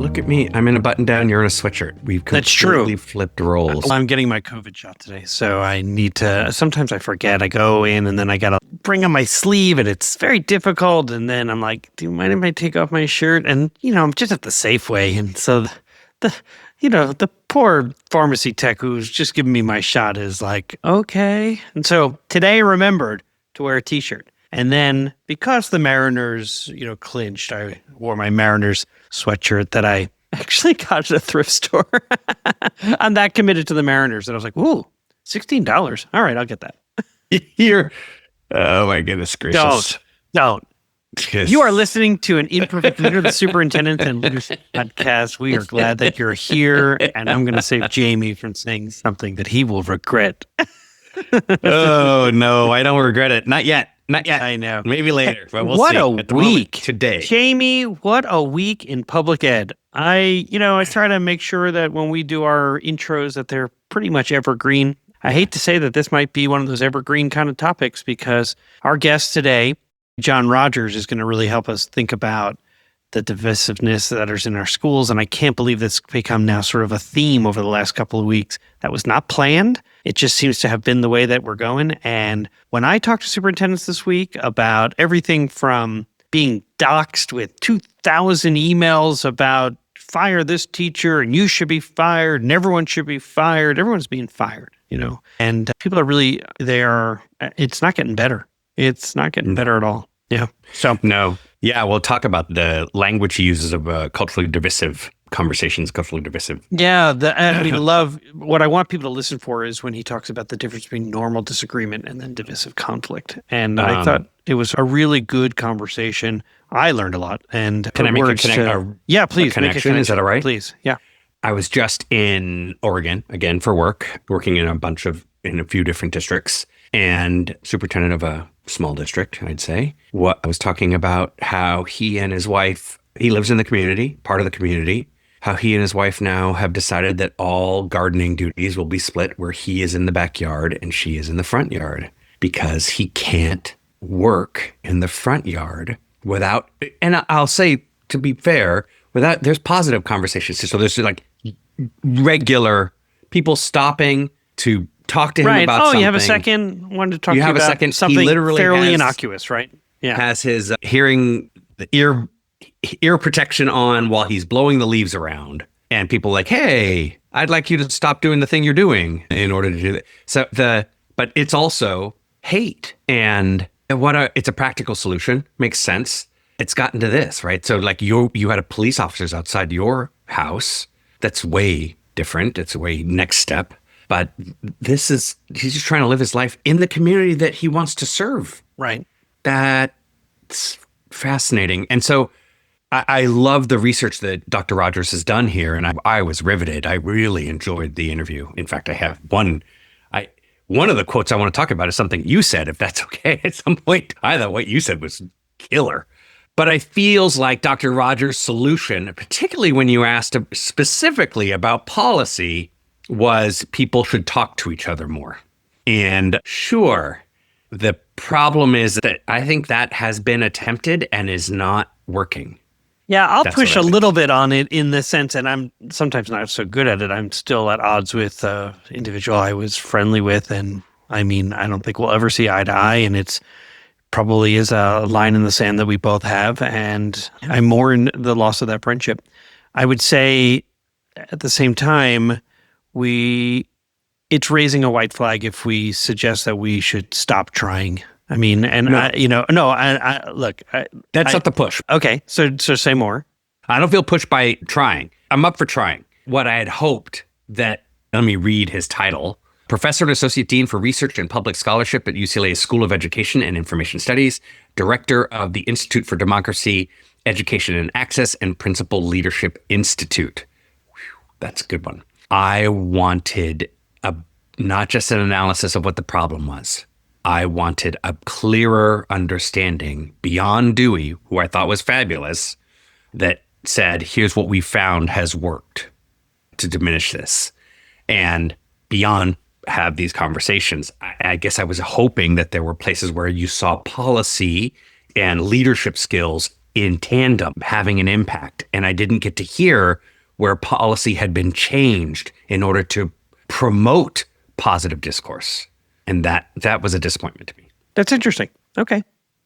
Look at me. I'm in a button down. You're in a sweatshirt. We've completely flipped roles. Well, I'm getting my COVID shot today, so I need to, sometimes I forget. I go in and then I got to bring on my sleeve and it's very difficult. And then I'm like, do you mind if I take off my shirt? And, I'm just at the Safeway. And so the poor pharmacy tech who's just giving me my shot is like, okay. And so today I remembered to wear a t-shirt. And then because the Mariners, clinched, I wore my Mariners sweatshirt that I actually got at a thrift store. I'm that committed to the Mariners. And I was like, ooh, $16. All right, I'll get that. Oh my goodness gracious. Don't. You are listening to An Imperfect Leader, the Superintendents and Leadership Podcast. We are glad that you're here. And I'm going to save Jamie from saying something that he will regret. Oh, no, I don't regret it. Not yet. I know. Maybe later, but we'll what see. What a week today. Jamie, what a week in public ed. I try to make sure that when we do our intros that they're pretty much evergreen. I hate to say that this might be one of those evergreen kind of topics because our guest today, John Rogers, is going to really help us think about the divisiveness that is in our schools. And I can't believe that's become now sort of a theme over the last couple of weeks. That was not planned. It just seems to have been the way that we're going. And when I talked to superintendents this week about everything from being doxxed with 2,000 emails about fire this teacher and you should be fired and everyone should be fired. Everyone's being fired, and people are really, it's not getting better. It's not getting better at all. Yeah. So no. Yeah, we'll talk about the language he uses of culturally divisive conversations, culturally divisive. Yeah, what I want people to listen for is when he talks about the difference between normal disagreement and then divisive conflict. And I thought it was a really good conversation. I learned a lot. And can I make a connection? Yeah, please. Make a connection. Is that all right? Please. Yeah. I was just in Oregon again for work, working in a few different districts, and superintendent of a small district, I'd say. I was talking about how he and his wife, he lives in the community, part of the community, how he and his wife now have decided that all gardening duties will be split where he is in the backyard and she is in the front yard because he can't work in the front yard without, and I'll say, to be fair, there's positive conversations. So there's like regular people stopping to talk to him about something. You have a second? Wanted to talk to you about a second. Something he literally fairly innocuous, right? Yeah. Has his the ear protection on while he's blowing the leaves around. And people like, hey, I'd like you to stop doing the thing you're doing in order to do that. So but it's also hate. And it's a practical solution. Makes sense. It's gotten to this, right? So like you had police officers outside your house. That's way different. It's a way next step. But he's just trying to live his life in the community that he wants to serve. Right. That's fascinating. And so I love the research that Dr. Rogers has done here. And I was riveted. I really enjoyed the interview. In fact, I have one of the quotes I want to talk about is something you said, if that's okay at some point. I thought what you said was killer. But it feels like Dr. Rogers' solution, particularly when you asked specifically about policy, was people should talk to each other more. And sure, the problem is that I think that has been attempted and is not working. Yeah, I'll push a little bit on it in the sense, and I'm sometimes not so good at it. I'm still at odds with an individual I was friendly with. And I mean, I don't think we'll ever see eye to eye. And it's probably is a line in the sand that we both have. And I mourn the loss of that friendship. I would say at the same time, it's raising a white flag if we suggest that we should stop trying. I mean, and look, that's not the push. Okay. So say more. I don't feel pushed by trying. I'm up for trying. What I had hoped that, let me read his title, Professor and Associate Dean for Research and Public Scholarship at UCLA School of Education and Information Studies, Director of the Institute for Democracy, Education and Access, and Principal Leadership Institute. Whew, that's a good one. I wanted not just an analysis of what the problem was. I wanted a clearer understanding beyond Dewey, who I thought was fabulous, that said, here's what we found has worked to diminish this. And beyond have these conversations, I guess I was hoping that there were places where you saw policy and leadership skills in tandem having an impact. and I didn't get to hear where policy had been changed in order to promote positive discourse. And that was a disappointment to me. That's interesting. Okay.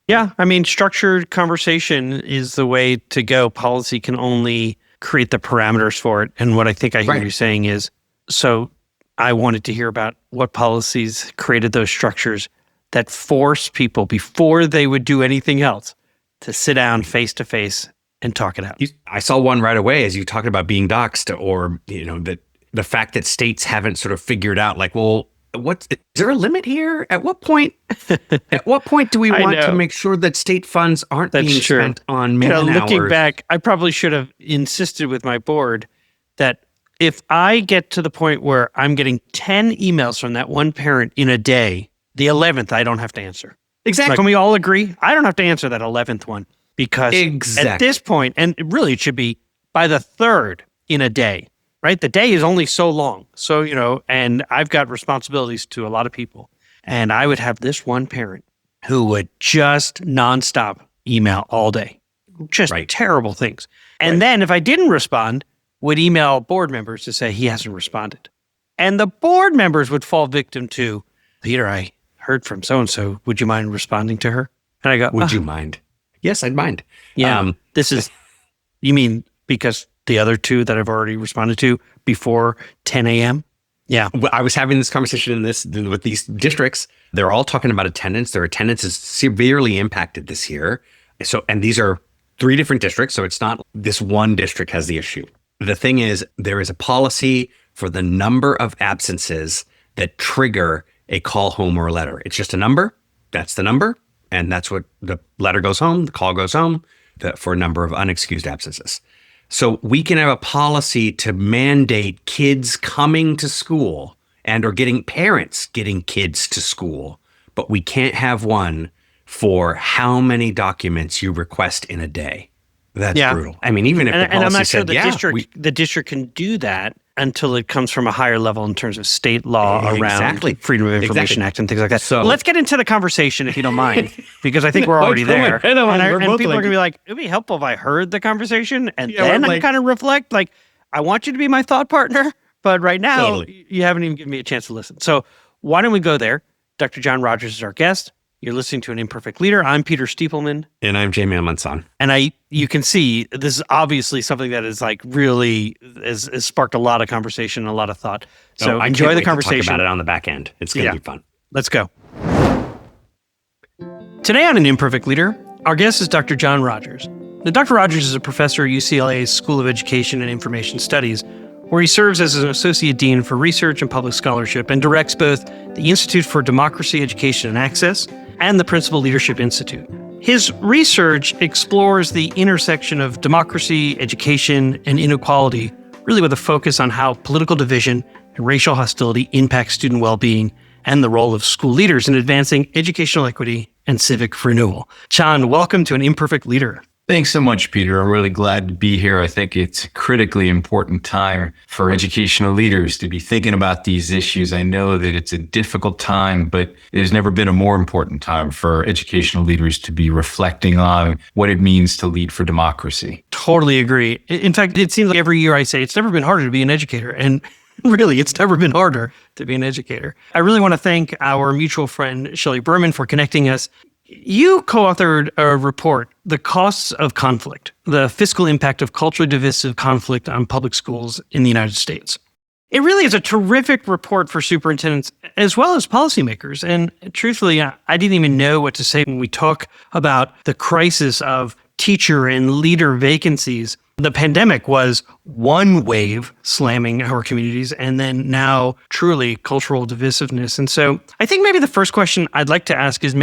Yeah. I mean, structured conversation is the way to go. Policy can only create the parameters for it. And what I think I hear you saying is, so I wanted to hear about what policies created those structures that force people, before they would do anything else, to sit down face to face and talk it out. I saw one right away as you talked about being doxxed, or the fact that states haven't sort of figured out, like, well, is there a limit here? At what point do we want to make sure that state funds aren't being spent on man-hours? Looking back, I probably should have insisted with my board that if I get to the point where I'm getting 10 emails from that one parent in a day, the 11th I don't have to answer. Exactly. Like, can we all agree? I don't have to answer that 11th one, because at this point, and really it should be by the 3rd in a day, right? The day is only so long. So, and I've got responsibilities to a lot of people. And I would have this one parent who would just nonstop email all day, just terrible things. And then if I didn't respond, would email board members to say he hasn't responded. And the board members would fall victim to, Peter, I heard from so-and-so. Would you mind responding to her? And I go, would you mind? Yes, I'd mind. Yeah. You mean because the other two that I've already responded to before 10 a.m.? Yeah. I was having this conversation with these districts. They're all talking about attendance. Their attendance is severely impacted this year. And these are 3 different districts. So it's not this one district has the issue. The thing is, there is a policy for the number of absences that trigger a call home or a letter. It's just a number. That's the number. And that's what the letter goes home, the call goes home for a number of unexcused absences. So we can have a policy to mandate kids coming to school and or parents getting kids to school, but we can't have one for how many documents you request in a day. That's brutal. I mean, even if the policy I'm not said, sure the district can do that until it comes from a higher level in terms of state law around Freedom of Information Act and things like that. So let's get into the conversation, if you don't mind, because I think we're already there. And people are going to be like, it'd be helpful if I heard the conversation and then I kind of reflect. Like, I want you to be my thought partner, but right now you haven't even given me a chance to listen. So why don't we go there? Dr. John Rogers is our guest. You're listening to An Imperfect Leader. I'm Peter Stiepelman. And I'm Jamie Amansan. And you can see this is obviously something that is like really has sparked a lot of conversation and a lot of thought. So enjoy the conversation. Talk about it on the back end. It's going to be fun. Let's go. Today on An Imperfect Leader, our guest is Dr. John Rogers. Now, Dr. Rogers is a professor at UCLA's School of Education and Information Studies, where he serves as an associate dean for research and public scholarship and directs both the Institute for Democracy, Education, and Access and the Principal Leadership Institute. His research explores the intersection of democracy, education, and inequality, really with a focus on how political division and racial hostility impact student well-being and the role of school leaders in advancing educational equity and civic renewal. John, welcome to An Imperfect Leader. Thanks so much, Peter. I'm really glad to be here. I think it's a critically important time for educational leaders to be thinking about these issues. I know that it's a difficult time, but there's never been a more important time for educational leaders to be reflecting on what it means to lead for democracy. Totally agree. In fact, it seems like every year I say it's never been harder to be an educator. And really, it's never been harder to be an educator. I really want to thank our mutual friend, Shelley Berman, for connecting us. You co-authored a report, The Costs of Conflict, the Fiscal Impact of Culturally Divisive Conflict on Public Schools in the United States. It really is a terrific report for superintendents as well as policymakers. And truthfully, I didn't even know what to say when we talk about the crisis of teacher and leader vacancies. The pandemic was one wave slamming our communities, and then now truly cultural divisiveness. And so I think maybe the first question I'd like to ask is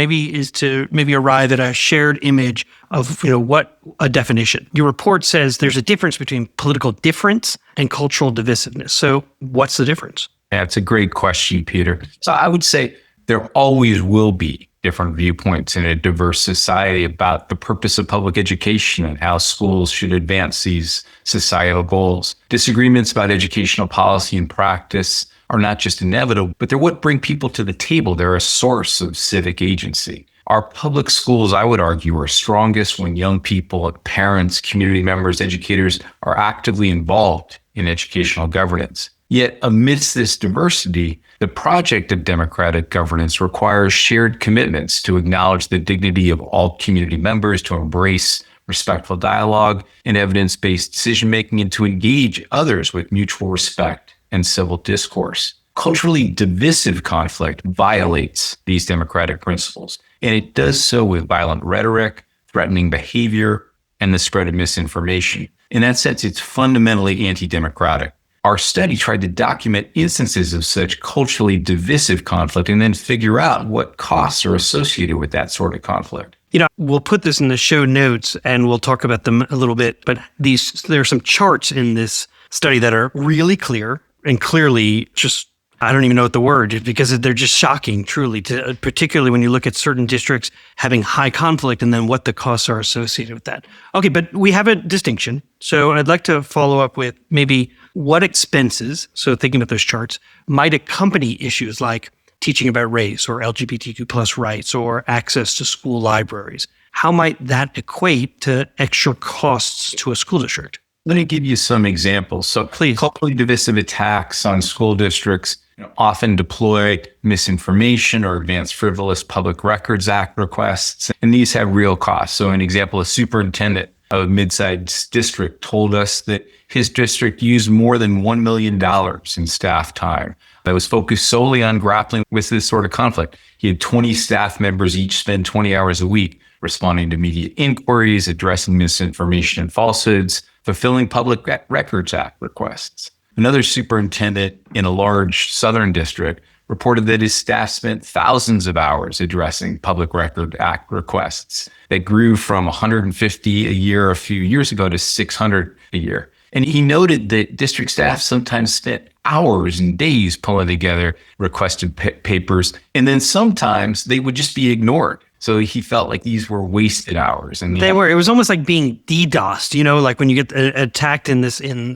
to arrive at a shared image of, what a definition. Your report says there's a difference between political difference and cultural divisiveness. So what's the difference? That's a great question, Peter. So I would say there always will be different viewpoints in a diverse society about the purpose of public education and how schools should advance these societal goals. Disagreements about educational policy and practice are not just inevitable, but they're what bring people to the table. They're a source of civic agency. Our public schools, I would argue, are strongest when young people, parents, community members, educators are actively involved in educational governance. Yet amidst this diversity, the project of democratic governance requires shared commitments to acknowledge the dignity of all community members, to embrace respectful dialogue and evidence-based decision-making, and to engage others with mutual respect and civil discourse. Culturally divisive conflict violates these democratic principles, and it does so with violent rhetoric, threatening behavior, and the spread of misinformation. In that sense, it's fundamentally anti-democratic. Our study tried to document instances of such culturally divisive conflict and then figure out what costs are associated with that sort of conflict. We'll put this in the show notes and we'll talk about them a little bit, but there are some charts in this study that are really clear and clearly just, I don't even know what the word is, because they're just shocking, truly, particularly when you look at certain districts having high conflict and then what the costs are associated with that. Okay, but we have a distinction. So I'd like to follow up with maybe what expenses, so thinking about those charts, might accompany issues like teaching about race or LGBTQ plus rights or access to school libraries. How might that equate to extra costs to a school district? Let me give you some examples. So Please. Culturally divisive attacks on school districts often deploy misinformation or advance frivolous Public Records Act requests, and these have real costs. So an example, a superintendent of a midsize district told us that his district used more than $1 million in staff time that was focused solely on grappling with this sort of conflict. He had 20 staff members each spend 20 hours a week responding to media inquiries, addressing misinformation and falsehoods, fulfilling Public Records Act requests. Another superintendent in a large southern district reported that his staff spent thousands of hours addressing Public Records Act requests that grew from 150 a year a few years ago to 600 a year. And he noted that district staff sometimes spent hours and days pulling together requested papers, and then sometimes they would just be ignored. So he felt like these were wasted hours. And They were. It was almost like being DDoSed, like when you get attacked in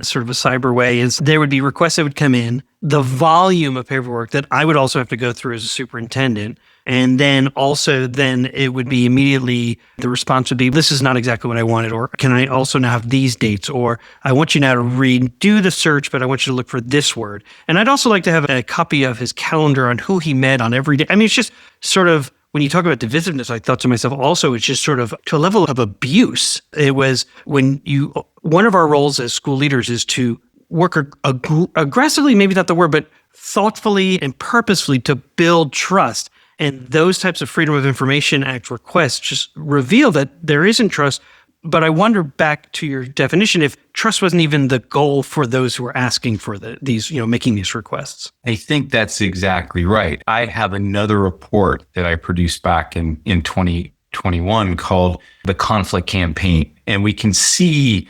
sort of a cyber way, is there would be requests that would come in, the volume of paperwork that I would also have to go through as a superintendent. And then it would be immediately, the response would be, this is not exactly what I wanted, or can I also now have these dates, or I want you now to redo the search, but I want you to look for this word. And I'd also like to have a copy of his calendar on who he met on every day. I mean, it's just sort of, when you talk about divisiveness, I thought to myself also, it's just sort of to a level of abuse. It was one of our roles as school leaders is to work aggressively, maybe not the word, but thoughtfully and purposefully to build trust. And those types of Freedom of Information Act requests just reveal that there isn't trust. But I wonder, back to your definition, if trust wasn't even the goal for those who are asking for these, making these requests. I think that's exactly right. I have another report that I produced back in 2021 called The Conflict Campaign. And we can see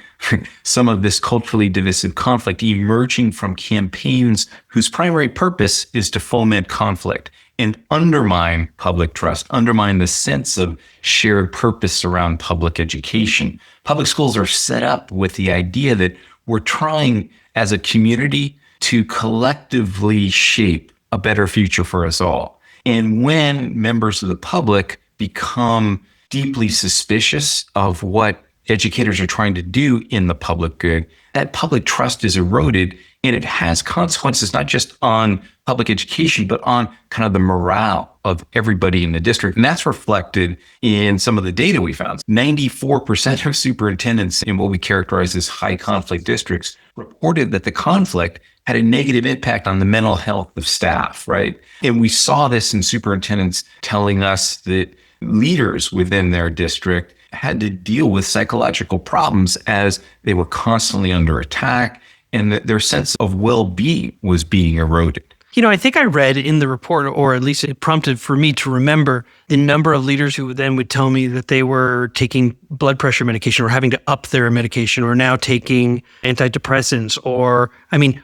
some of this culturally divisive conflict emerging from campaigns whose primary purpose is to foment conflict and undermine public trust, undermine the sense of shared purpose around public education. Public schools are set up with the idea that we're trying as a community to collectively shape a better future for us all. And when members of the public become deeply suspicious of what educators are trying to do in the public good, that public trust is eroded, and it has consequences not just on public education, but on kind of the morale of everybody in the district. And that's reflected in some of the data we found. 94% of superintendents in what we characterize as high conflict districts reported that the conflict had a negative impact on the mental health of staff, right? And we saw this in superintendents telling us that leaders within their district had to deal with psychological problems as they were constantly under attack, and that their sense of well-being was being eroded. I think I read in the report, or at least it prompted for me to remember the number of leaders who then would tell me that they were taking blood pressure medication or having to up their medication, or now taking antidepressants, or, I mean,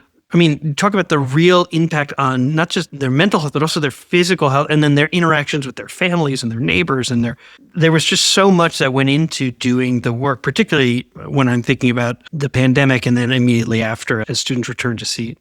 talk about the real impact on not just their mental health, but also their physical health, and then their interactions with their families and their neighbors. And there was just so much that went into doing the work, particularly when I'm thinking about the pandemic and then immediately after as students return to seat.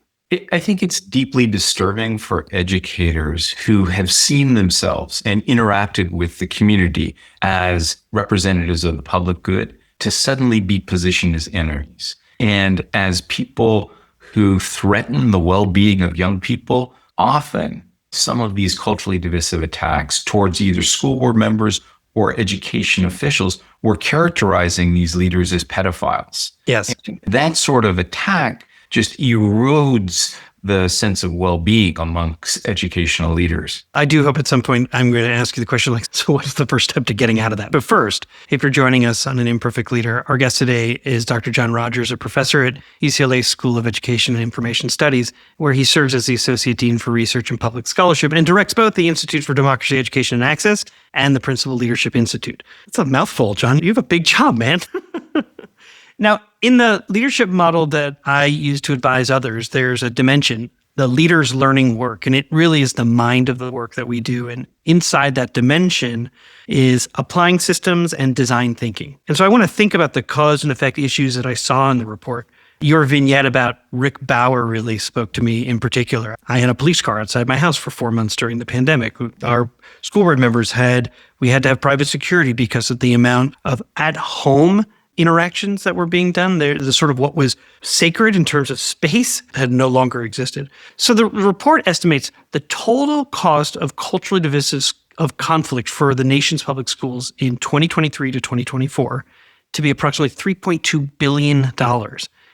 I think it's deeply disturbing for educators who have seen themselves and interacted with the community as representatives of the public good to suddenly be positioned as enemies. And as people who threaten the well-being of young people, often some of these culturally divisive attacks towards either school board members or education officials were characterizing these leaders as pedophiles. Yes. And that sort of attack just erodes the sense of well-being amongst educational leaders. I do hope at some point I'm going to ask you the question, like, so what's the first step to getting out of that? But first, if you're joining us on An Imperfect Leader, our guest today is Dr. John Rogers, a professor at UCLA School of Education and Information Studies, where he serves as the Associate Dean for Research and Public Scholarship and directs both the Institute for Democracy, Education, and Access and the Principal Leadership Institute. It's a mouthful, John. You have a big job, man. Now, in the leadership model that I use to advise others, there's a dimension, the leader's learning work, and it really is the mind of the work that we do. And inside that dimension is applying systems and design thinking. And so I want to think about the cause and effect issues that I saw in the report. Your vignette about Rick Bauer really spoke to me in particular. I had a police car outside my house for 4 months during the pandemic. Our school board members we had to have private security because of the amount of at-home interactions that were being done. The sort of what was sacred in terms of space had no longer existed. So the report estimates the total cost of culturally divisive of conflict for the nation's public schools in 2023 to 2024 to be approximately $3.2 billion.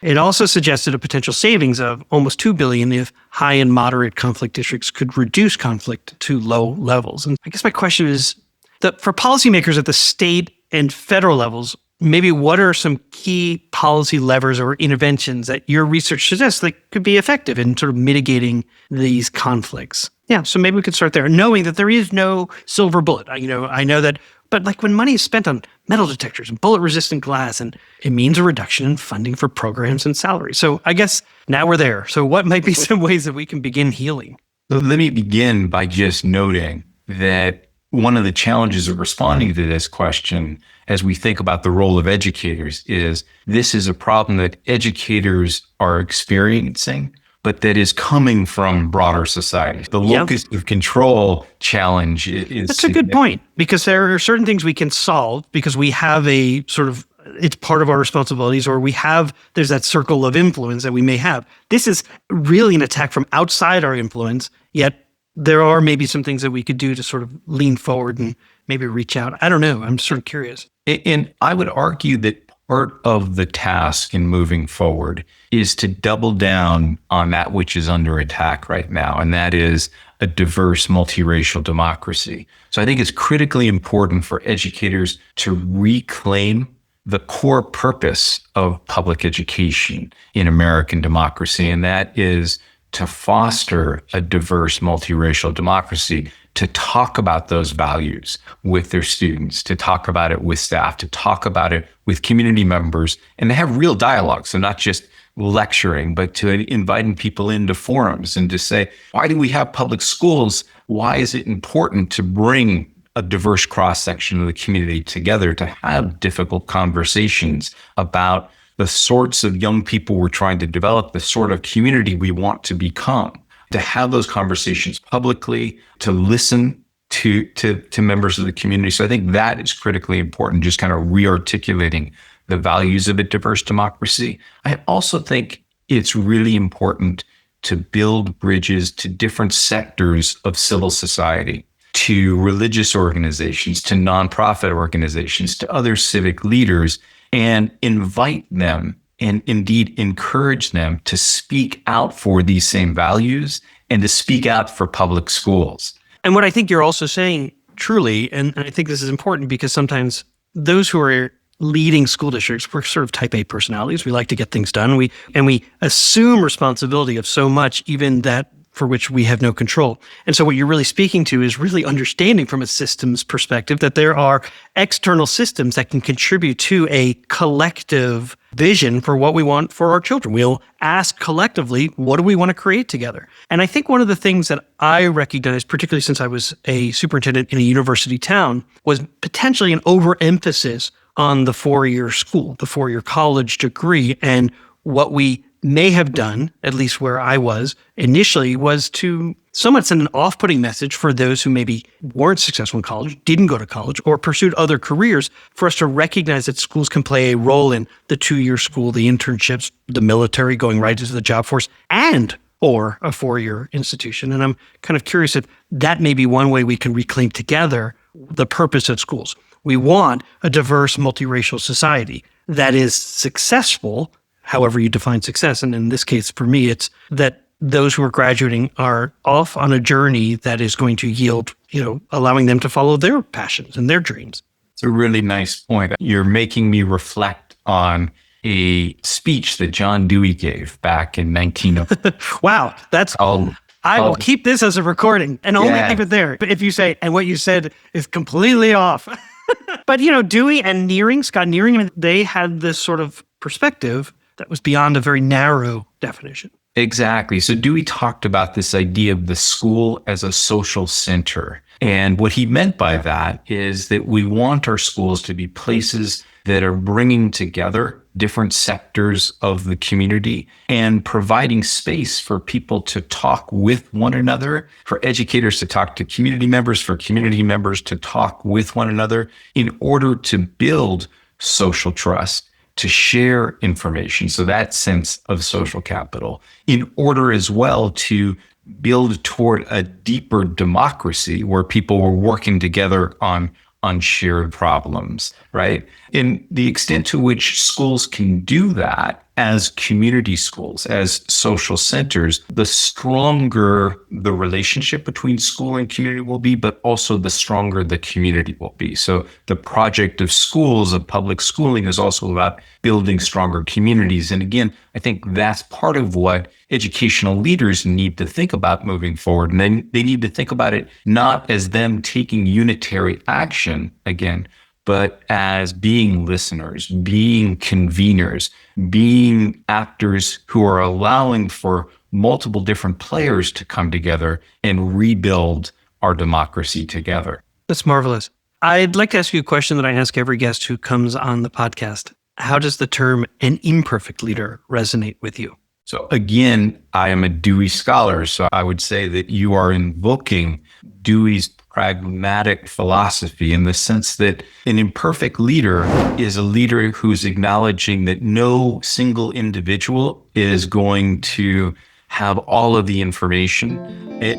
It also suggested a potential savings of almost $2 billion if high and moderate conflict districts could reduce conflict to low levels. And I guess my question is that for policymakers at the state and federal levels, maybe what are some key policy levers or interventions that your research suggests that could be effective in sort of mitigating these conflicts? Yeah, so maybe we could start there, knowing that there is no silver bullet. I know that, but like when money is spent on metal detectors and bullet-resistant glass, and it means a reduction in funding for programs and salaries. So I guess now we're there. So what might be some ways that we can begin healing? So let me begin by just noting that one of the challenges of responding to this question as we think about the role of educators is this is a problem that educators are experiencing, but that is coming from broader society. The locus of control challenge is... That's a good point, because there are certain things we can solve because we have a sort of, it's part of our responsibilities, or there's that circle of influence that we may have. This is really an attack from outside our influence, yet there are maybe some things that we could do to sort of lean forward and maybe reach out. I don't know. I'm sort of curious. And I would argue that part of the task in moving forward is to double down on that which is under attack right now, and that is a diverse, multiracial democracy. So I think it's critically important for educators to reclaim the core purpose of public education in American democracy, and that is to foster a diverse, multiracial democracy, to talk about those values with their students, to talk about it with staff, to talk about it with community members, and to have real dialogue. So not just lecturing, but to inviting people into forums and to say, why do we have public schools? Why is it important to bring a diverse cross-section of the community together to have difficult conversations about the sorts of young people we're trying to develop, the sort of community we want to become, to have those conversations publicly, to listen to members of the community. So I think that is critically important, just kind of re-articulating the values of a diverse democracy. I also think it's really important to build bridges to different sectors of civil society, to religious organizations, to nonprofit organizations, to other civic leaders, and invite them and indeed encourage them to speak out for these same values and to speak out for public schools. And what I think you're also saying truly, and I think this is important because sometimes those who are leading school districts, we're sort of type A personalities. We like to get things done. We assume responsibility of so much, even that for which we have no control. And so what you're really speaking to is really understanding from a systems perspective that there are external systems that can contribute to a collective vision for what we want for our children. We'll ask collectively, what do we want to create together? And I think one of the things that I recognized, particularly since I was a superintendent in a university town, was potentially an overemphasis on the four-year school, the four-year college degree, and what we may have done, at least where I was initially, was to somewhat send an off-putting message for those who maybe weren't successful in college, didn't go to college, or pursued other careers, for us to recognize that schools can play a role in the 2-year school, the internships, the military, going right into the job force, and or a 4-year institution. And I'm kind of curious if that may be one way we can reclaim together the purpose of schools. We want a diverse, multiracial society that is successful, however you define success. And in this case, for me, it's that those who are graduating are off on a journey that is going to yield, allowing them to follow their passions and their dreams. It's a really nice point. You're making me reflect on a speech that John Dewey gave back in 1900. Wow, I will keep this as a recording and only keep it there. But if you say, and what you said is completely off. But, Dewey and Scott Nearing, they had this sort of perspective that was beyond a very narrow definition. Exactly. So Dewey talked about this idea of the school as a social center. And what he meant by that is that we want our schools to be places that are bringing together different sectors of the community and providing space for people to talk with one another, for educators to talk to community members, for community members to talk with one another in order to build social trust, to share information. So that sense of social capital, in order as well to build toward a deeper democracy where people were working together on shared problems, right? And the extent to which schools can do that as community schools, as social centers, the stronger the relationship between school and community will be, but also the stronger the community will be. So the project of schools, of public schooling, is also about building stronger communities. And again, I think that's part of what educational leaders need to think about moving forward. And then they need to think about it not as them taking unitary action again, but as being listeners, being conveners, being actors who are allowing for multiple different players to come together and rebuild our democracy together. That's marvelous. I'd like to ask you a question that I ask every guest who comes on the podcast. How does the term an imperfect leader resonate with you? So again, I am a Dewey scholar, so I would say that you are invoking Dewey's pragmatic philosophy in the sense that an imperfect leader is a leader who's acknowledging that no single individual is going to have all of the information,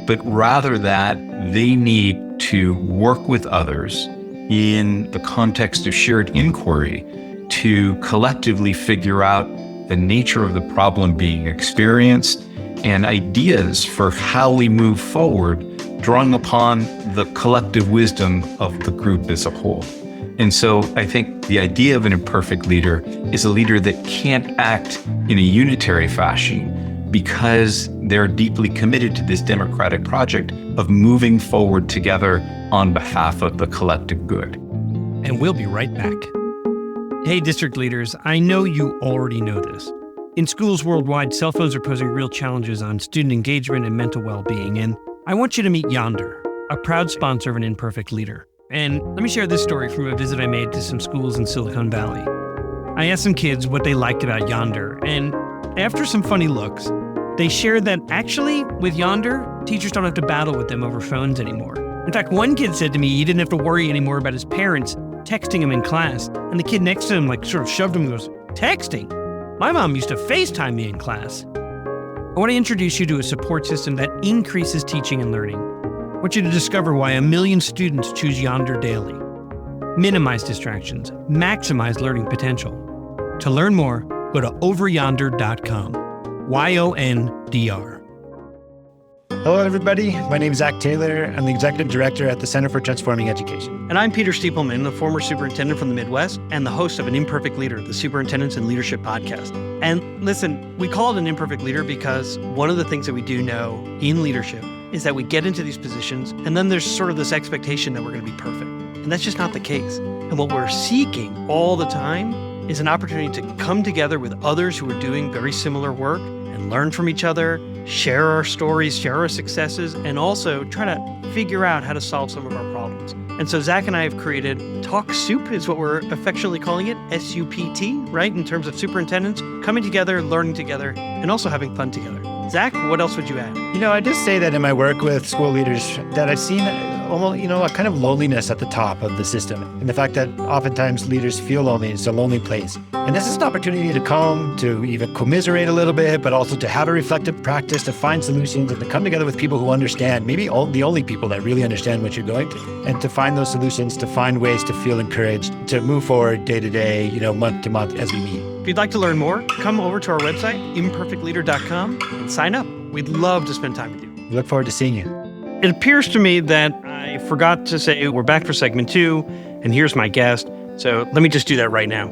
but rather that they need to work with others in the context of shared inquiry to collectively figure out the nature of the problem being experienced and ideas for how we move forward, drawing upon the collective wisdom of the group as a whole. And so I think the idea of an imperfect leader is a leader that can't act in a unitary fashion because they're deeply committed to this democratic project of moving forward together on behalf of the collective good. And we'll be right back. Hey, district leaders, I know you already know this. In schools worldwide, cell phones are posing real challenges on student engagement and mental well-being, and I want you to meet Yonder, a proud sponsor of An Imperfect Leader. And let me share this story from a visit I made to some schools in Silicon Valley. I asked some kids what they liked about Yonder, and after some funny looks, they shared that actually, with Yonder, teachers don't have to battle with them over phones anymore. In fact, one kid said to me he didn't have to worry anymore about his parents texting him in class, and the kid next to him sort of shoved him and goes, "Texting? My mom used to FaceTime me in class." I want to introduce you to a support system that increases teaching and learning. I want you to discover why 1 million students choose Yonder daily. Minimize distractions, maximize learning potential. To learn more, go to overyonder.com. YONDR. Hello, everybody. My name is Zach Taylor. I'm the Executive Director at the Center for Transforming Education. And I'm Peter Stiepelman, the former superintendent from the Midwest and the host of An Imperfect Leader, the Superintendents and Leadership Podcast. And listen, we call it An Imperfect Leader because one of the things that we do know in leadership is that we get into these positions and then there's sort of this expectation that we're going to be perfect. And that's just not the case. And what we're seeking all the time is an opportunity to come together with others who are doing very similar work and learn from each other, share our stories, share our successes, and also try to figure out how to solve some of our problems. And so Zach and I have created Talk Soup is what we're affectionately calling it, SUPT, right? In terms of superintendents coming together, learning together, and also having fun together. Zach, what else would you add? I just say that in my work with school leaders that I've seen almost, a kind of loneliness at the top of the system. And the fact that oftentimes leaders feel lonely, it's a lonely place. And this is an opportunity to come, to even commiserate a little bit, but also to have a reflective practice, to find solutions and to come together with people who understand, maybe the only people that really understand what you're going through, and to find those solutions, to find ways to feel encouraged, to move forward day to day, month to month as we meet. If you'd like to learn more, come over to our website, imperfectleader.com, and sign up. We'd love to spend time with you. We look forward to seeing you. It appears to me that I forgot to say we're back for segment 2, and here's my guest. So let me just do that right now.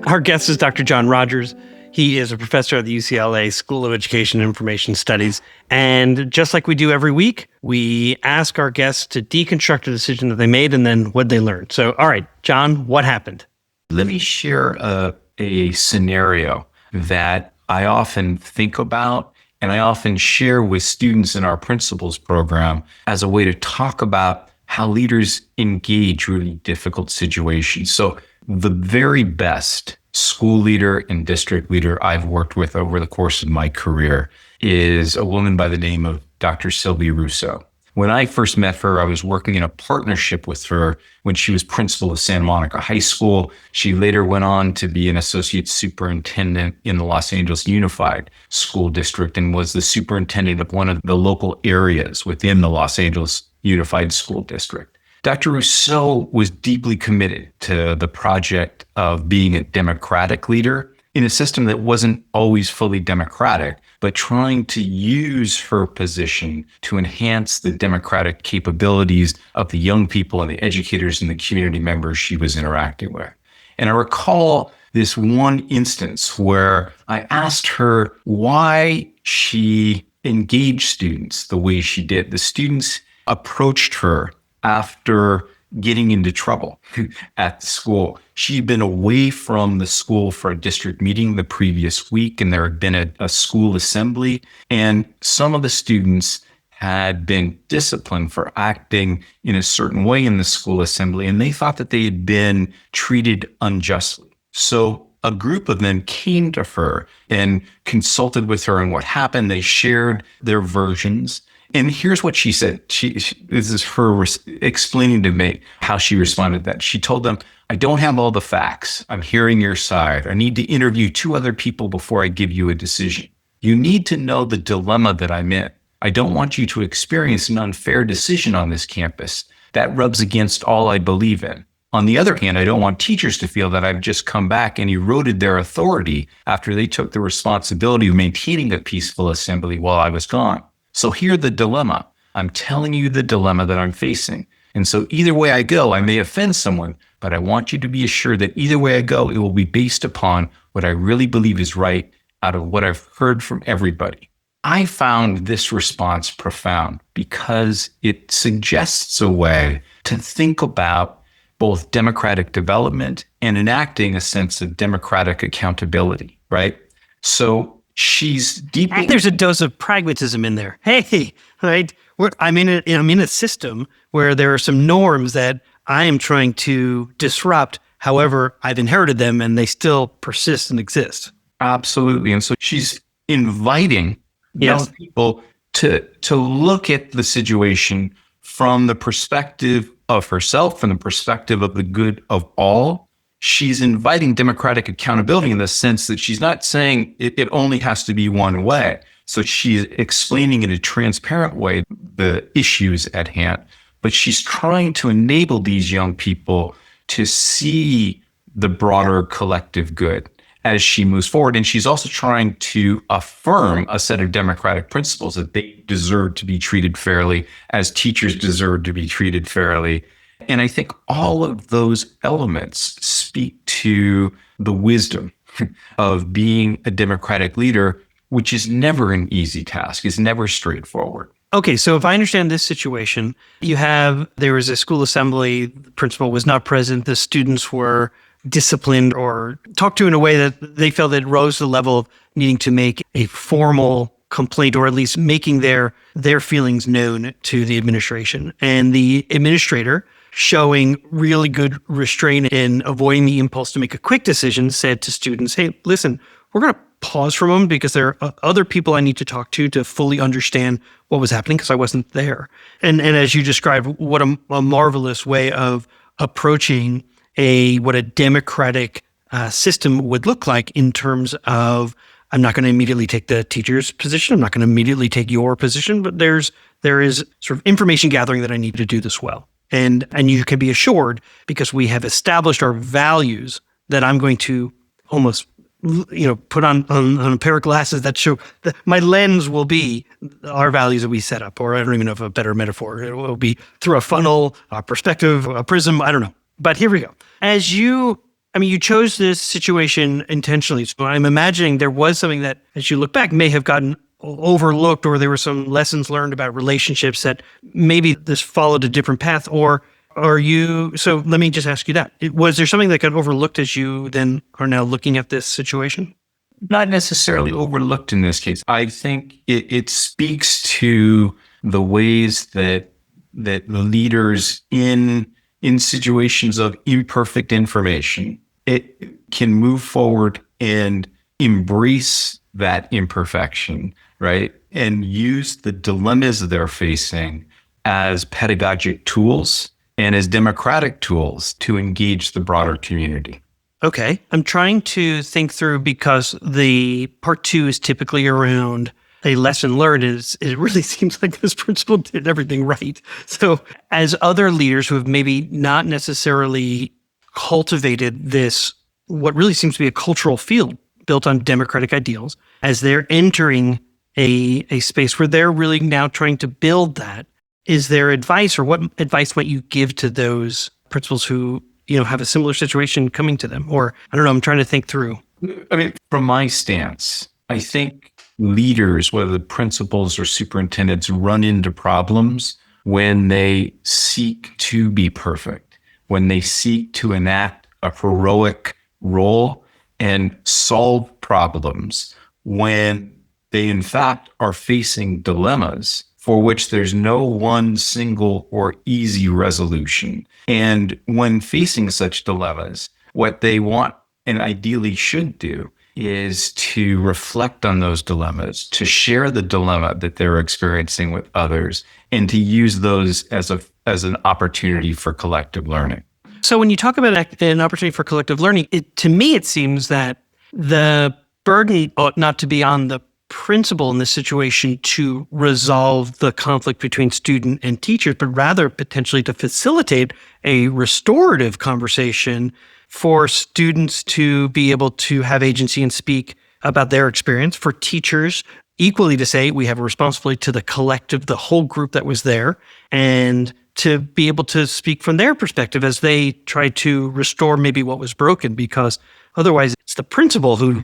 Our guest is Dr. John Rogers. He is a professor at the UCLA School of Education and Information Studies. And just like we do every week, we ask our guests to deconstruct a decision that they made and then what they learned. So, all right, John, what happened? Let me share a scenario that I often think about and I often share with students in our principals program as a way to talk about how leaders engage really difficult situations. So the very best school leader and district leader I've worked with over the course of my career is a woman by the name of Dr. Sylvie Rousseau. When I first met her, I was working in a partnership with her when she was principal of Santa Monica High School. She later went on to be an associate superintendent in the Los Angeles Unified School District and was the superintendent of one of the local areas within the Los Angeles Unified School District. Dr. Rousseau was deeply committed to the project of being a democratic leader in a system that wasn't always fully democratic, but trying to use her position to enhance the democratic capabilities of the young people and the educators and the community members she was interacting with. And I recall this one instance where I asked her why she engaged students the way she did. The students approached her after getting into trouble at the school. She'd been away from the school for a district meeting the previous week, and there had been a school assembly, and some of the students had been disciplined for acting in a certain way in the school assembly, and they thought that they had been treated unjustly. So a group of them came to her and consulted with her on what happened. They shared their versions. And here's what she said. This is her explaining to me how she responded to that. She told them, I don't have all the facts. I'm hearing your side. I need to interview 2 other people before I give you a decision. You need to know the dilemma that I'm in. I don't want you to experience an unfair decision on this campus. That rubs against all I believe in. On the other hand, I don't want teachers to feel that I've just come back and eroded their authority after they took the responsibility of maintaining a peaceful assembly while I was gone. So here's the dilemma. I'm telling you the dilemma that I'm facing. And so either way I go, I may offend someone, but I want you to be assured that either way I go, it will be based upon what I really believe is right out of what I've heard from everybody. I found this response profound because it suggests a way to think about both democratic development and enacting a sense of democratic accountability, right? So she's deeply... There's a dose of pragmatism in there. Hey, right? I'm in a system where there are some norms that I am trying to disrupt. However, I've inherited them and they still persist and exist. Absolutely. And so she's inviting young people to look at the situation from the perspective of herself, from the perspective of the good of all. She's inviting democratic accountability in the sense that she's not saying it only has to be one way. So she's explaining in a transparent way the issues at hand, but she's trying to enable these young people to see the broader collective good as she moves forward. And she's also trying to affirm a set of democratic principles that they deserve to be treated fairly, as teachers deserve to be treated fairly. And I think all of those elements speak to the wisdom of being a democratic leader, which is never an easy task, is never straightforward. Okay, so if I understand this situation, there was a school assembly, the principal was not present, the students were disciplined or talked to in a way that they felt that rose to the level of needing to make a formal complaint, or at least making their feelings known to the administration. And the administrator showing really good restraint and avoiding the impulse to make a quick decision, said to students, hey, listen, we're going to pause for a moment because there are other people I need to talk to fully understand what was happening because I wasn't there. And as you described, what a marvelous way of approaching what a democratic system would look like in terms of, I'm not going to immediately take the teacher's position. I'm not going to immediately take your position, but there is sort of information gathering that I need to do this well. And you can be assured, because we have established our values, that I'm going to almost, put on a pair of glasses that show that my lens will be our values that we set up, or I don't even know if a better metaphor. It will be through a funnel, a perspective, a prism. I don't know. But here we go. You chose this situation intentionally. So I'm imagining there was something that, as you look back, may have gotten overlooked, or there were some lessons learned about relationships that maybe this followed a different path, so let me just ask you that. Was there something that got overlooked as you then are now looking at this situation? Not necessarily overlooked in this case. I think it speaks to the ways that the leaders in situations of imperfect information, it can move forward and embrace that imperfection, right? And use the dilemmas they're facing as pedagogic tools and as democratic tools to engage the broader community. Okay. I'm trying to think through, because the part 2 is typically around a lesson learned. It really seems like this principal did everything right. So as other leaders who have maybe not necessarily cultivated this, what really seems to be a cultural field built on democratic ideals, as they're entering a space where they're really now trying to build that, is there advice, or what advice might you give to those principals who, have a similar situation coming to them? Or I don't know, I'm trying to think through. From my stance, I think leaders, whether principals or superintendents, run into problems when they seek to be perfect, when they seek to enact a heroic role and solve problems, when they in fact are facing dilemmas for which there's no one single or easy resolution. And when facing such dilemmas, what they want and ideally should do is to reflect on those dilemmas, to share the dilemma that they're experiencing with others, and to use those as an opportunity for collective learning. So when you talk about an opportunity for collective learning, to me, it seems that the burden ought not to be on the principal in this situation to resolve the conflict between student and teachers, but rather potentially to facilitate a restorative conversation for students to be able to have agency and speak about their experience, for teachers equally to say, we have a responsibility to the collective, the whole group that was there, and to be able to speak from their perspective as they try to restore maybe what was broken, because otherwise it's the principal who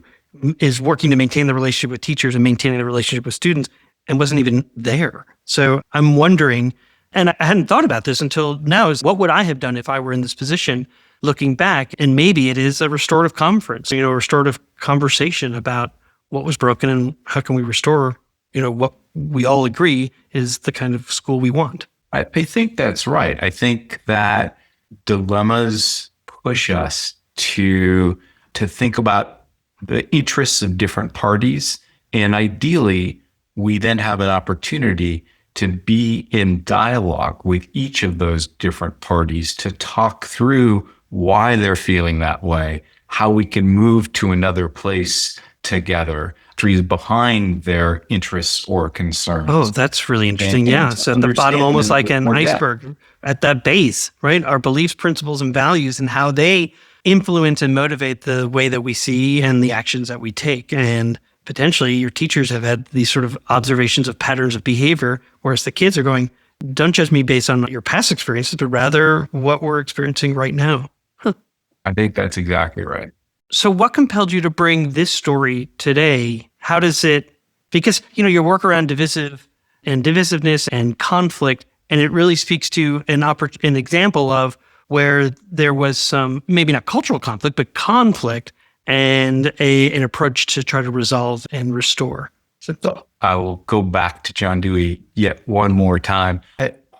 is working to maintain the relationship with teachers and maintaining the relationship with students and wasn't even there. So I'm wondering, and I hadn't thought about this until now, is what would I have done if I were in this position looking back? And maybe it is a restorative conference, a restorative conversation about what was broken and how can we restore, what we all agree is the kind of school we want. I think that's right. I think that dilemmas push us to think about the interests of different parties. And ideally, we then have an opportunity to be in dialogue with each of those different parties to talk through why they're feeling that way, how we can move to another place together, behind their interests or concerns. Oh, that's really interesting. Yeah. So at the bottom, almost like an iceberg, at that base, right? Our beliefs, principles, and values, and how they influence and motivate the way that we see and the actions that we take. And potentially your teachers have had these sort of observations of patterns of behavior, whereas the kids are going, don't judge me based on your past experiences, but rather what we're experiencing right now. I think that's exactly right. So what compelled you to bring this story today? How does it, because, your work around divisiveness and conflict, and it really speaks to an example of where there was some, maybe not cultural conflict, but conflict and an approach to try to resolve and restore. So I will go back to John Dewey yet one more time.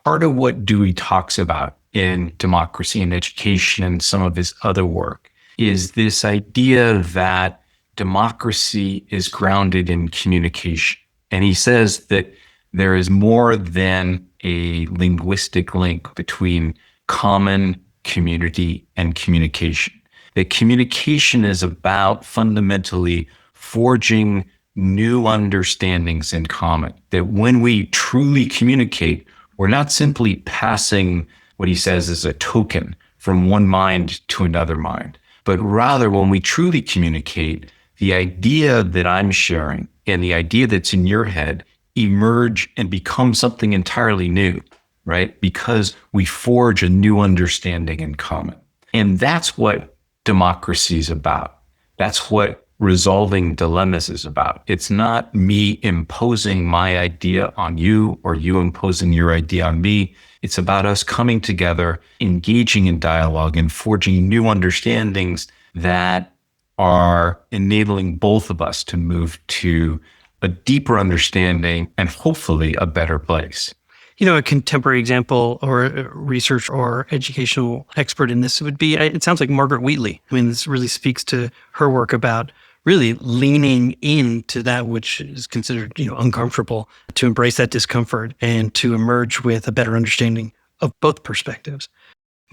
Part of what Dewey talks about in democracy and education and some of his other work is this idea that democracy is grounded in communication. And he says that there is more than a linguistic link between common, community, and communication. That communication is about fundamentally forging new understandings in common. That when we truly communicate, we're not simply passing what he says is a token from one mind to another mind, but rather when we truly communicate, the idea that I'm sharing and the idea that's in your head emerge and become something entirely new, right? Because we forge a new understanding in common. And that's what democracy is about. That's what resolving dilemmas is about. It's not me imposing my idea on you or you imposing your idea on me. It's about us coming together, engaging in dialogue and forging new understandings that are enabling both of us to move to a deeper understanding and hopefully a better place. You know, a contemporary example or a research or educational expert in this would be, it sounds like Margaret Wheatley. I mean, this really speaks to her work about really leaning into that which is considered, uncomfortable, to embrace that discomfort and to emerge with a better understanding of both perspectives.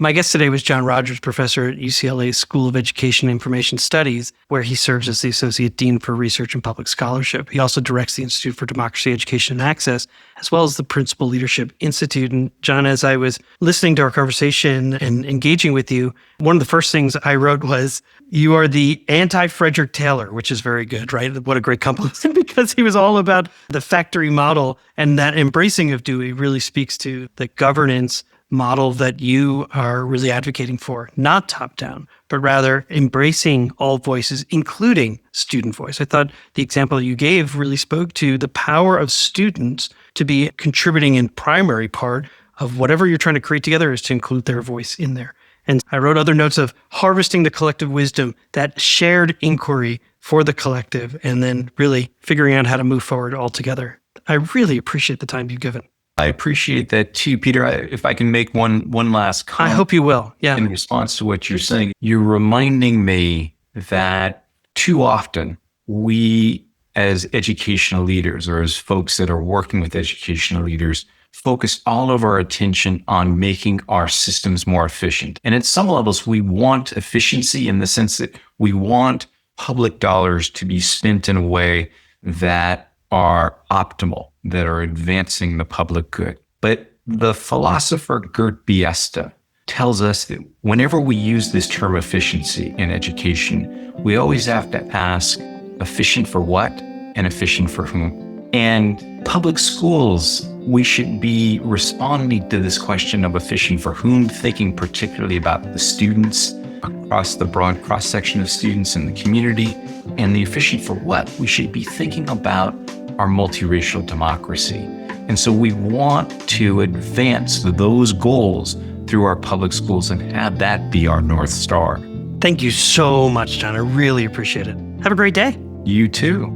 My guest today was John Rogers, professor at UCLA's School of Education and Information Studies, where he serves as the Associate Dean for Research and Public Scholarship. He also directs the Institute for Democracy, Education, and Access, as well as the Principal Leadership Institute. And John, as I was listening to our conversation and engaging with you, one of the first things I wrote was, you are the anti-Frederick Taylor, which is very good, right? What a great compliment, because he was all about the factory model, and that embracing of Dewey really speaks to the governance model that you are really advocating for, not top-down, but rather embracing all voices, including student voice. I thought the example you gave really spoke to the power of students to be contributing in primary part of whatever you're trying to create together is to include their voice in there. And I wrote other notes of harvesting the collective wisdom, that shared inquiry for the collective, and then really figuring out how to move forward all together. I really appreciate the time you've given. I appreciate that too, Peter. If I can make one last comment. I hope you will. Yeah. In response to what you're saying, you're reminding me that too often we as educational leaders or as folks that are working with educational leaders focus all of our attention on making our systems more efficient. And at some levels, we want efficiency in the sense that we want public dollars to be spent in a way that are optimal, that are advancing the public good. But the philosopher Gert Biesta tells us that whenever we use this term efficiency in education, we always have to ask, efficient for what and efficient for whom? And public schools, we should be responding to this question of efficient for whom, thinking particularly about the students across the broad cross-section of students in the community, and the efficient for what. We should be thinking about our multiracial democracy. And so we want to advance those goals through our public schools and have that be our North Star. Thank you so much, John. I really appreciate it. Have a great day. You too.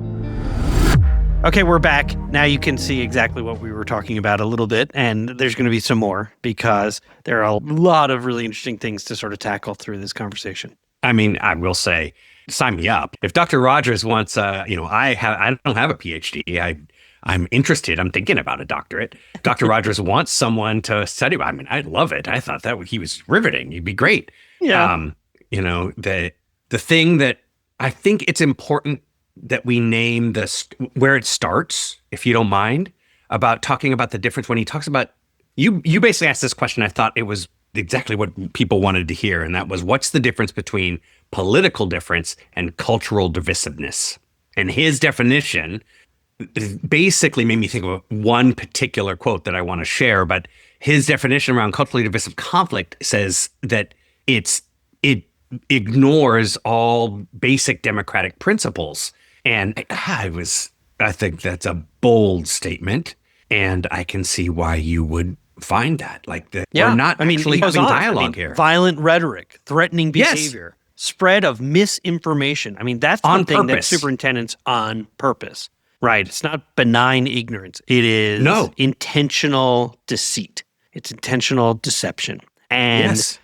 Okay, we're back. Now you can see exactly what we were talking about a little bit, and there's going to be some more because there are a lot of really interesting things to sort of tackle through this conversation. I mean, I will say, sign me up. If Dr. Rogers wants, I don't have a PhD. I'm interested. I'm thinking about a doctorate. Dr. Rogers wants someone to study. I mean, I'd love it. I thought that he was riveting. He'd be great. Yeah. The thing that I think it's important that we name where it starts, if you don't mind, about talking about the difference when he talks about, you basically asked this question. I thought it was exactly what people wanted to hear. And that was, what's the difference between political difference and cultural divisiveness? And his definition basically made me think of one particular quote that I want to share. But his definition around culturally divisive conflict says that it ignores all basic democratic principles. And I think that's a bold statement. And I can see why you would find that. We're not actually having dialogue here. Violent rhetoric, threatening behavior, spread of misinformation. I mean, that's something that superintendents on purpose, right? It's not benign ignorance. It is intentional deceit. It's intentional deception. And Yes.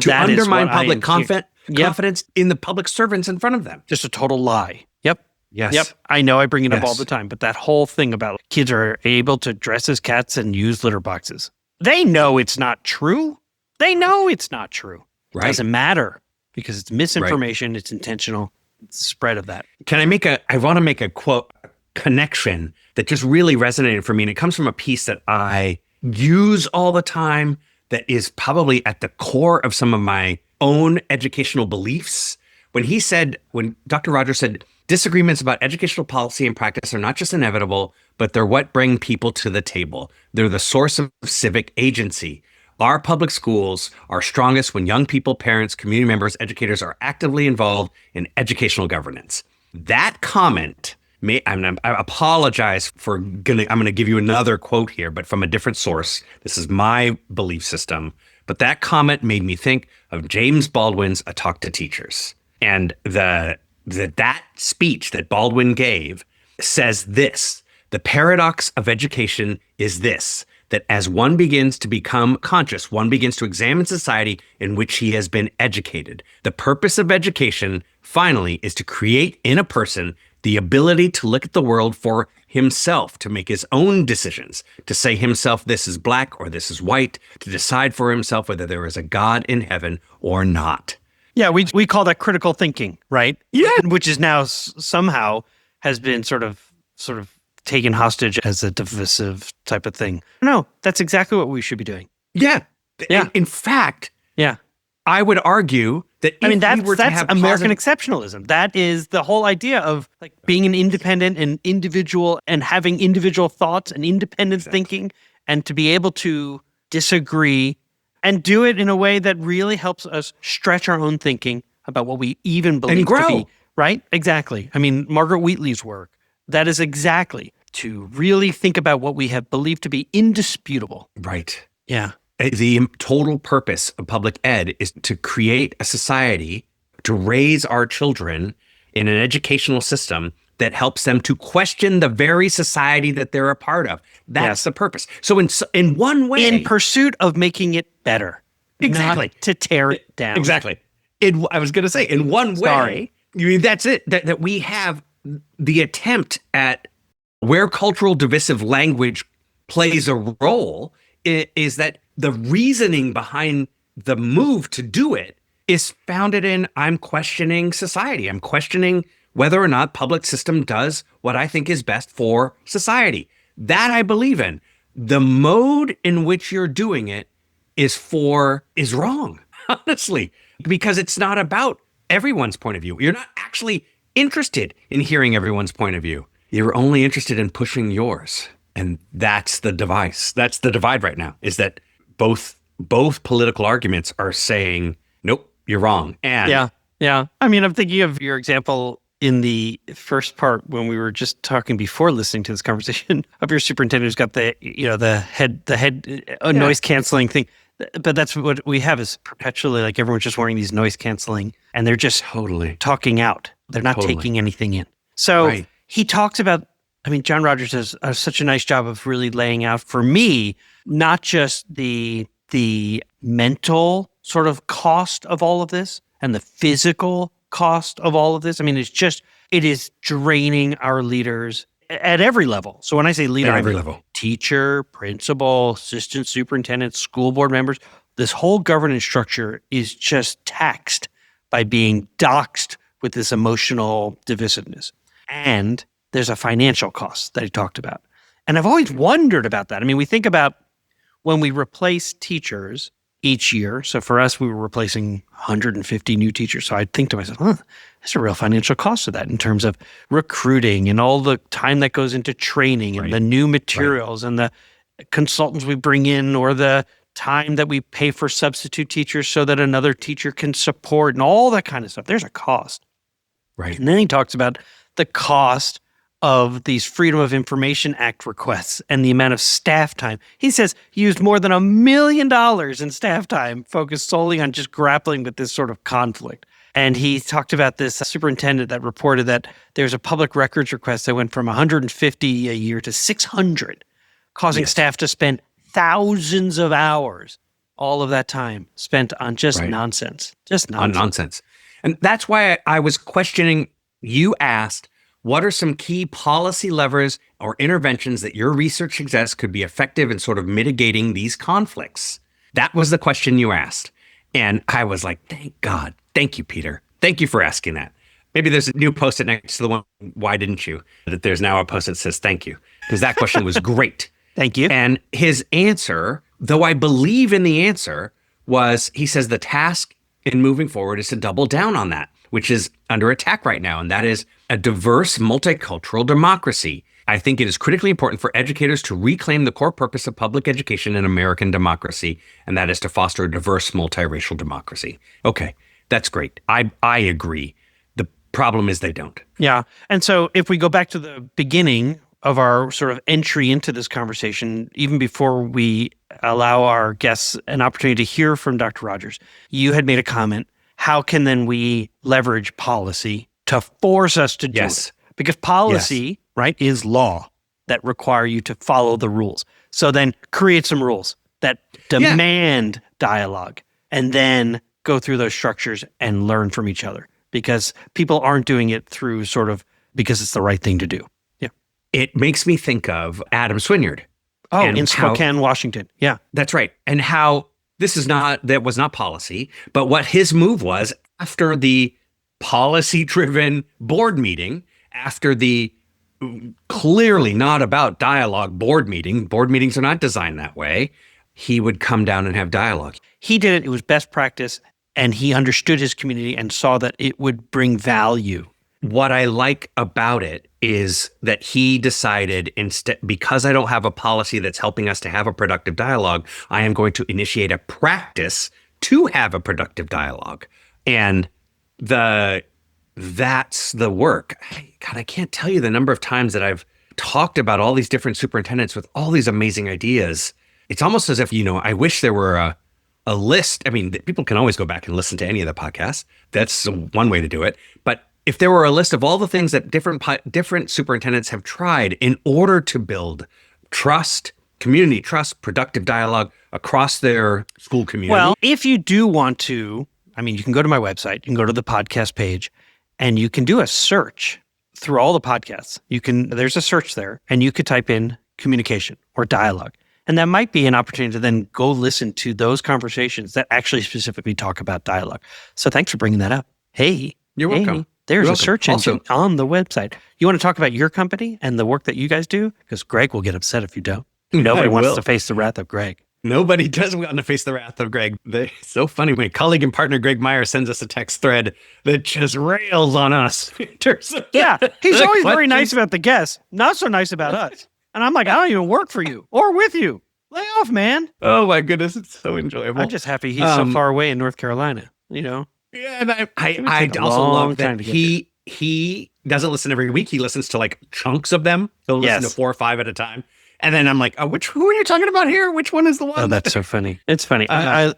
To that is undermine what I public am hearing. confidence in the public servants in front of them. Just a total lie. Yep. Yes. Yep. I know I bring it up all Yes. the time, but that whole thing about kids are able to dress as cats and use litter boxes. They know it's not true. They know it's not true. Right. Doesn't matter because it's misinformation. It's intentional. It's the spread of that. I want to make a quote connection that just really resonated for me. And it comes from a piece that I use all the time that is probably at the core of some of my own educational beliefs. When Dr. Rogers said, disagreements about educational policy and practice are not just inevitable, but they're what bring people to the table. They're the source of civic agency. Our public schools are strongest when young people, parents, community members, educators are actively involved in educational governance. That comment, I apologize I'm going to give you another quote here, but from a different source. This is my belief system. But that comment made me think of James Baldwin's A Talk to Teachers. And that speech that Baldwin gave says this: the paradox of education is this, that as one begins to become conscious, one begins to examine society in which he has been educated. The purpose of education, finally, is to create in a person the ability to look at the world for himself, to make his own decisions, to say himself, this is black or this is white, to decide for himself whether there is a God in heaven or not. Yeah, we call that critical thinking, right? Yeah. Which is now somehow has been sort of taken hostage as a divisive type of thing. No, that's exactly what we should be doing. Yeah. Yeah. In fact, Yeah. I would argue that that's American exceptionalism. That is the whole idea of like being an independent and individual and having individual thoughts and independent thinking, and to be able to disagree and do it in a way that really helps us stretch our own thinking about what we even believe And grow. to be. Right? Exactly. I mean, Margaret Wheatley's work, that is exactly to really think about what we have believed to be indisputable. Right. Yeah. The total purpose of public ed is to create a society, to raise our children in an educational system that helps them to question the very society that they're a part of. That's the purpose. So in one way, In pursuit of making it better. Exactly. Not to tear it down. Exactly. I was going to say, in one way, Sorry. That's it. That we have the attempt at where cultural divisive language plays a role is that the reasoning behind the move to do it is founded in, I'm questioning society. I'm questioning whether or not public system does what I think is best for society. That I believe in. The mode in which you're doing it is wrong, honestly, because it's not about everyone's point of view. You're not actually interested in hearing everyone's point of view. You're only interested in pushing yours. And that's the device. That's the divide right now, is that both political arguments are saying, nope, you're wrong. And Yeah. I mean, I'm thinking of your example in the first part when we were just talking before listening to this conversation of your superintendent who's got the head noise canceling thing. But that's what we have is perpetually like everyone's just wearing these noise canceling and they're just totally talking out. They're not taking anything in. So he talks about, I mean, John Rogers does such a nice job of really laying out for me, not just the mental sort of cost of all of this and the physical cost of all of this. I mean, it is draining our leaders at every level. So when I say leader, at every I mean level, teacher, principal, assistant superintendent, school board members, this whole governance structure is just taxed by being doxed with this emotional divisiveness. And there's a financial cost that he talked about. And I've always wondered about that. I mean, we think about when we replace teachers each year. So for us, we were replacing 150 new teachers. So I'd think to myself, there's a real financial cost to that in terms of recruiting and all the time that goes into training and the new materials and the consultants we bring in or the time that we pay for substitute teachers so that another teacher can support and all that kind of stuff. There's a cost. Right. And then he talks about the cost of these Freedom of Information Act requests and the amount of staff time. He says he used more than $1 million in staff time focused solely on just grappling with this sort of conflict. And he talked about this superintendent that reported that there's a public records request that went from 150 a year to 600, causing staff to spend thousands of hours all of that time spent on just nonsense. Just nonsense. On nonsense. And that's why I was questioning, you asked, what are some key policy levers or interventions that your research suggests could be effective in sort of mitigating these conflicts? That was the question you asked. And I was like, thank God. Thank you, Peter. Thank you for asking that. Maybe there's a new post-it next to the one, why didn't you? That there's now a post that says, thank you. Because that question was great. Thank you. And his answer, though I believe in the answer, was he says the task in moving forward is to double down on that, which is under attack right now. And that is a diverse, multicultural democracy. I think it is critically important for educators to reclaim the core purpose of public education in American democracy, and that is to foster a diverse, multiracial democracy. Okay, that's great. I agree. The problem is they don't. Yeah. And so if we go back to the beginning of our sort of entry into this conversation, even before we allow our guests an opportunity to hear from Dr. Rogers, you had made a comment. How can then we leverage policy to force us to do it? Because policy, right, is law that require you to follow the rules. So then create some rules that demand dialogue, and then go through those structures and learn from each other, because people aren't doing it through sort of because it's the right thing to do. Yeah. It makes me think of Adam Swinyard. Oh, in Spokane, Washington. Yeah. That's right. And how that was not policy, but what his move was after the policy-driven board meeting, after the clearly not about dialogue board meetings are not designed that way, he would come down and have dialogue. He did it. It was best practice, and he understood his community and saw that it would bring value. What I like about it is that he decided, instead, because I don't have a policy that's helping us to have a productive dialogue, I am going to initiate a practice to have a productive dialogue. And that's the work. God, I can't tell you the number of times that I've talked about all these different superintendents with all these amazing ideas. It's almost as if, I wish there were a list. I mean, people can always go back and listen to any of the podcasts. That's one way to do it. But if there were a list of all the things that different superintendents have tried in order to build trust, community trust, productive dialogue across their school community. Well, if you do want to, you can go to my website, you can go to the podcast page, and you can do a search through all the podcasts. There's a search there, and you could type in communication or dialogue. And that might be an opportunity to then go listen to those conversations that actually specifically talk about dialogue. So thanks for bringing that up. Hey. You're welcome. There's a search engine on the website. You want to talk about your company and the work that you guys do? Because Greg will get upset if you don't. Nobody wants to face the wrath of Greg. Nobody does want to face the wrath of Greg. It's so funny. My colleague and partner, Greg Meyer, sends us a text thread that just rails on us. Yeah, he's always very nice about the guests, not so nice about us. And I'm like, I don't even work for you or with you. Lay off, man. Oh, my goodness. It's so enjoyable. I'm just happy he's so far away in North Carolina, Yeah, and I also love that he doesn't listen every week. He listens to like chunks of them. He'll listen to 4 or 5 at a time. And then I'm like, who are you talking about here? Which one is the one? Oh, that's so funny. It's funny. I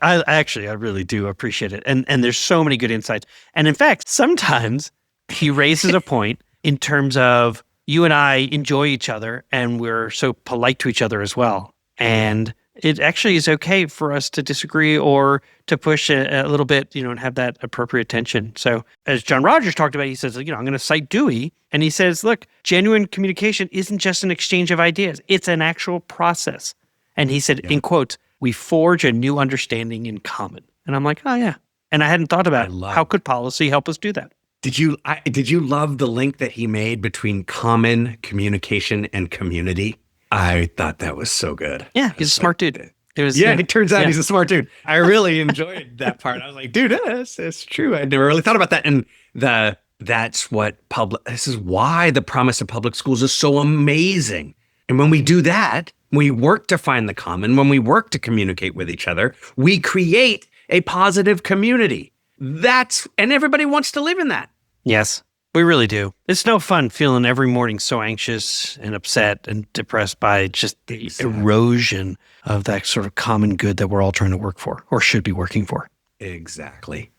really do appreciate it. And there's so many good insights. And in fact, sometimes he raises a point in terms of you and I enjoy each other and we're so polite to each other as well. And it actually is okay for us to disagree or to push a little bit, and have that appropriate tension. So as John Rogers talked about, he says, I'm going to cite Dewey. And he says, look, genuine communication isn't just an exchange of ideas. It's an actual process. And he said, in quotes, we forge a new understanding in common. And I'm like, oh, yeah. And I hadn't thought about how could policy help us do that? Did you love the link that he made between common communication and community? I thought that was so good. Yeah, he's a smart dude. It turns out he's a smart dude. I really enjoyed that part. I was like, dude, that's true. I never really thought about that. And this is why the promise of public schools is so amazing. And when we do that, we work to find the common, when we work to communicate with each other, we create a positive community. And everybody wants to live in that. Yes. We really do. It's no fun feeling every morning so anxious and upset and depressed by just the erosion of that sort of common good that we're all trying to work for or should be working for. Exactly.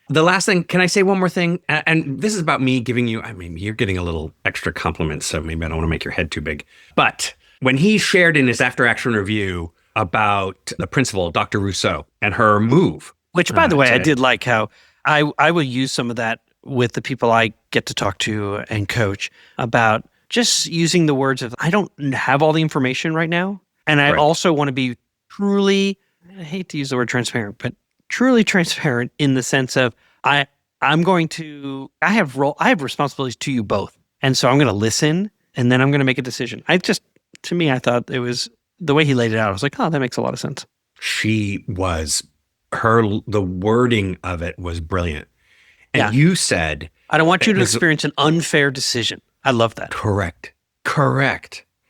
The last thing, can I say one more thing? And this is about me giving you, you're getting a little extra compliment, so maybe I don't want to make your head too big. But when he shared in his after action review about the principal, Dr. Rousseau, and her move. Which, by the way, I did like how I will use some of that with the people I get to talk to and coach about just using the words of, I don't have all the information right now. And I also want to be truly, I hate to use the word transparent, but truly transparent in the sense of I have responsibilities to you both. And so I'm going to listen and then I'm going to make a decision. I thought it was the way he laid it out. I was like, oh, that makes a lot of sense. The wording of it was brilliant. And you said, I don't want you to experience an unfair decision. I love that. Correct.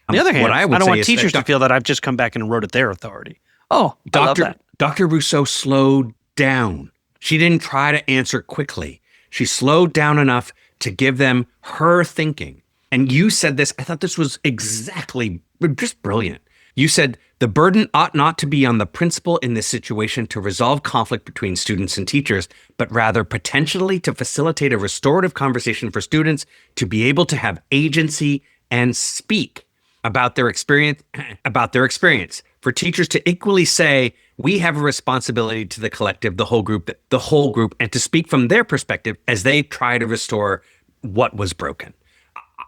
On the other hand, I don't want teachers to feel that I've just come back and wrote at their authority. Oh, I love that. Dr. Rousseau slowed down. She didn't try to answer quickly. She slowed down enough to give them her thinking. And you said this, I thought this was exactly just brilliant. You said, the burden ought not to be on the principal in this situation to resolve conflict between students and teachers, but rather potentially to facilitate a restorative conversation for students to be able to have agency and speak about their experience. For teachers to equally say, we have a responsibility to the collective, the whole group, and to speak from their perspective as they try to restore what was broken.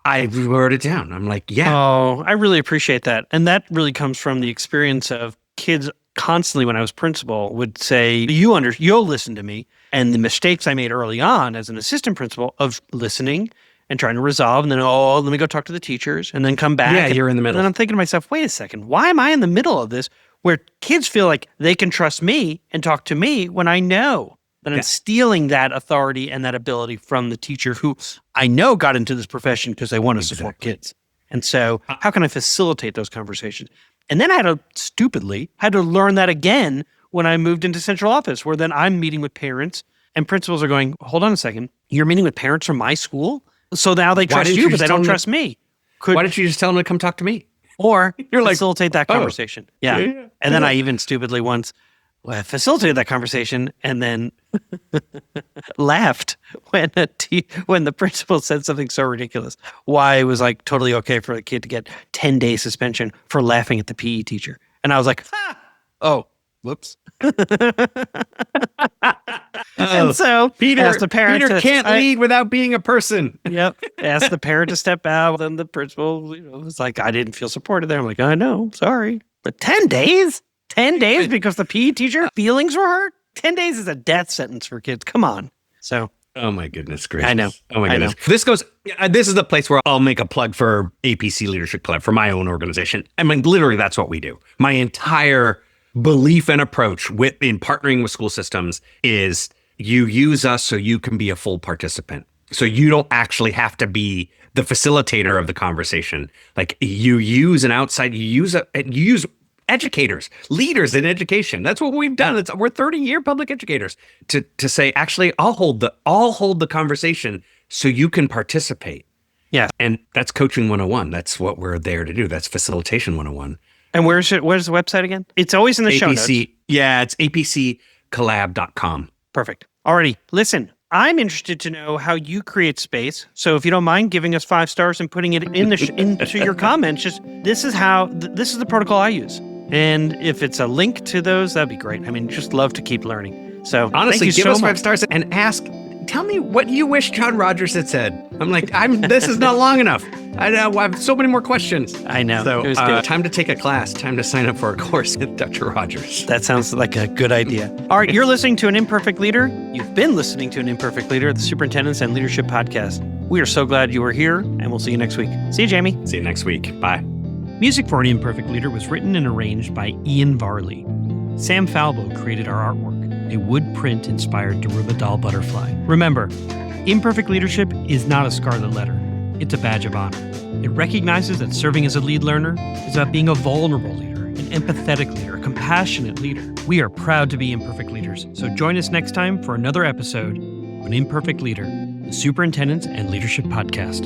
I wrote it down. I'm like, yeah. Oh, I really appreciate that. And that really comes from the experience of kids constantly when I was principal would say, you'll listen to me. And the mistakes I made early on as an assistant principal of listening and trying to resolve and then, let me go talk to the teachers and then come back. Yeah, you're in the middle. And then I'm thinking to myself, wait a second, why am I in the middle of this where kids feel like they can trust me and talk to me when I know that I'm stealing that authority and that ability from the teacher who I know got into this profession because they want to support kids. And so how can I facilitate those conversations? And then I had to learn that again when I moved into central office, where then I'm meeting with parents and principals are going, hold on a second, you're meeting with parents from my school? So now they trust you, but they don't trust me. Why didn't you just tell them to come talk to me? Or facilitate that conversation. Yeah. And then I even stupidly once facilitated that conversation and then laughed when the principal said something so ridiculous. Why it was like totally okay for a kid to get 10-day suspension for laughing at the PE teacher. And I was like, whoops. And so Peter Peter can't lead without being a person. Yep. Asked the parent to step out. Then the principal was like, I didn't feel supported there. I'm like, I know, sorry. But 10 days? 10 days because the PE teacher feelings were hurt? 10 days is a death sentence for kids. Come on. So. Oh my goodness gracious. I know. Oh my goodness. This is the place where I'll make a plug for APC Leadership Club for my own organization. I mean, literally that's what we do. My entire belief and approach in partnering with school systems is you use us so you can be a full participant. So you don't actually have to be the facilitator of the conversation. Like you use educators, leaders in education. That's what we've done. We're 30-year public educators to say, actually, I'll hold the conversation so you can participate. Yeah. And that's coaching 101. That's what we're there to do. That's facilitation 101. And where's the website again? It's always in the show notes. Yeah, it's apccollab.com. Perfect. Alrighty. Listen, I'm interested to know how you create space. So if you don't mind giving us 5 stars and putting it into your comments, this is the protocol I use. And if it's a link to those, that'd be great. I mean, just love to keep learning. So honestly, give us 5 stars and tell me what you wish John Rogers had said. I'm like, this is not long enough. I know, I have so many more questions. I know. So it was good. Time to take a class, time to sign up for a course with Dr. Rogers. That sounds like a good idea. All right, you're listening to An Imperfect Leader. You've been listening to An Imperfect Leader, the Superintendents and Leadership Podcast. We are so glad you were here, and we'll see you next week. See you, Jamie. See you next week. Bye. Music for An Imperfect Leader was written and arranged by Ian Varley. Sam Falbo created our artwork, a wood print inspired Daruba doll butterfly. Remember, imperfect leadership is not a scarlet letter. It's a badge of honor. It recognizes that serving as a lead learner is about being a vulnerable leader, an empathetic leader, a compassionate leader. We are proud to be imperfect leaders, so join us next time for another episode of An Imperfect Leader, the Superintendents and Leadership Podcast.